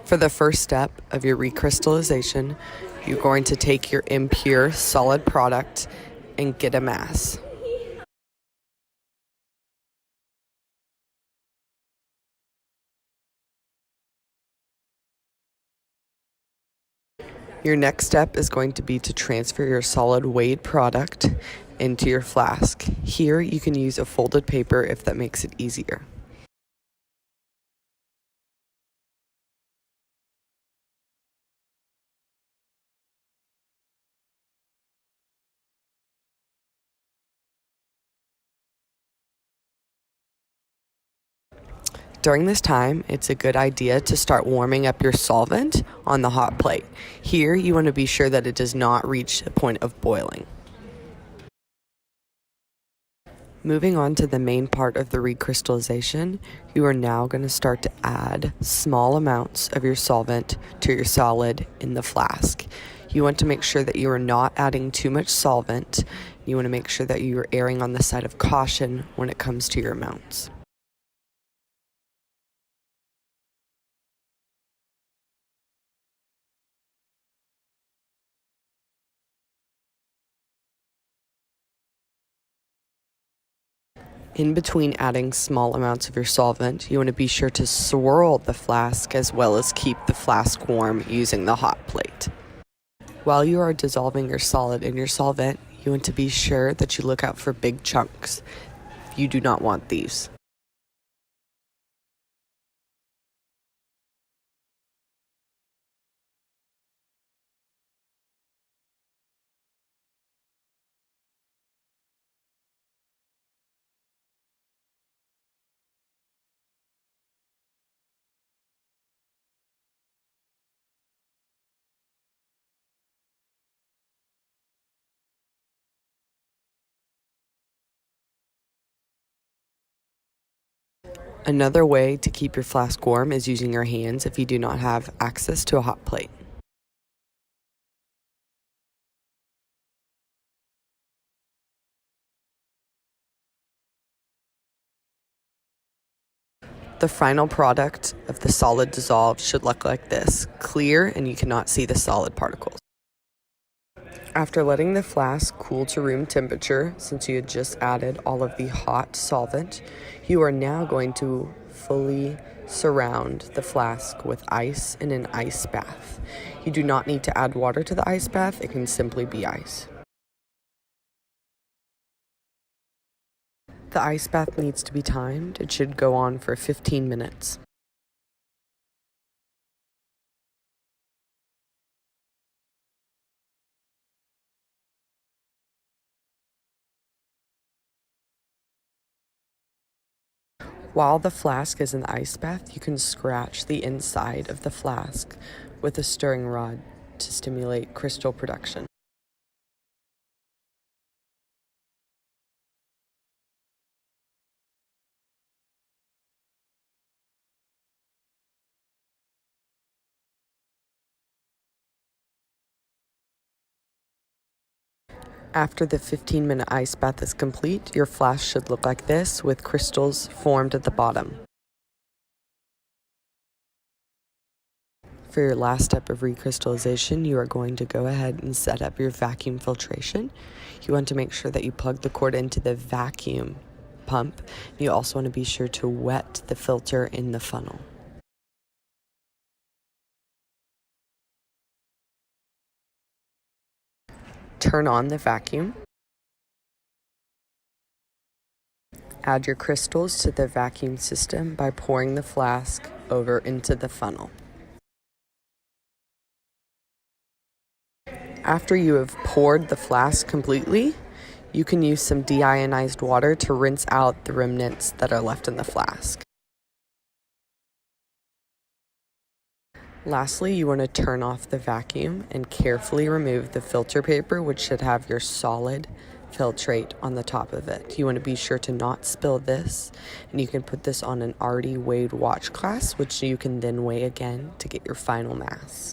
For the first step of your recrystallization, you're going to take your impure solid product and get a mass. Your next step is going to be to transfer your solid weighed product into your flask. Here you can use a folded paper if that makes it easier. During this time, it's a good idea to start warming up your solvent on the hot plate. Here, you want to be sure that it does not reach the point of boiling. Moving on to the main part of the recrystallization, you are now going to start to add small amounts of your solvent to your solid in the flask. You want to make sure that you are not adding too much solvent. You want to make sure that you are erring on the side of caution when it comes to your amounts. In between adding small amounts of your solvent, you want to be sure to swirl the flask as well as keep the flask warm using the hot plate. While you are dissolving your solid in your solvent, you want to be sure that you look out for big chunks. You do not want these. Another way to keep your flask warm is using your hands if you do not have access to a hot plate. The final product of the solid dissolved should look like this, clear and you cannot see the solid particles. After letting the flask cool to room temperature, since you had just added all of the hot solvent, you are now going to fully surround the flask with ice in an ice bath. You do not need to add water to the ice bath, it can simply be ice. The ice bath needs to be timed. It should go on for 15 minutes. While the flask is in the ice bath, you can scratch the inside of the flask with a stirring rod to stimulate crystal production. After the 15-minute ice bath is complete, your flask should look like this with crystals formed at the bottom. For your last step of recrystallization, you are going to go ahead and set up your vacuum filtration. You want to make sure that you plug the cord into the vacuum pump. You also want to be sure to wet the filter in the funnel. Turn on the vacuum. Add your crystals to the vacuum system by pouring the flask over into the funnel. After you have poured the flask completely, you can use some deionized water to rinse out the remnants that are left in the flask. Lastly, you want to turn off the vacuum and carefully remove the filter paper, which should have your solid filtrate on the top of it. You want to be sure to not spill this, and you can put this on an already weighed watch glass, which you can then weigh again to get your final mass.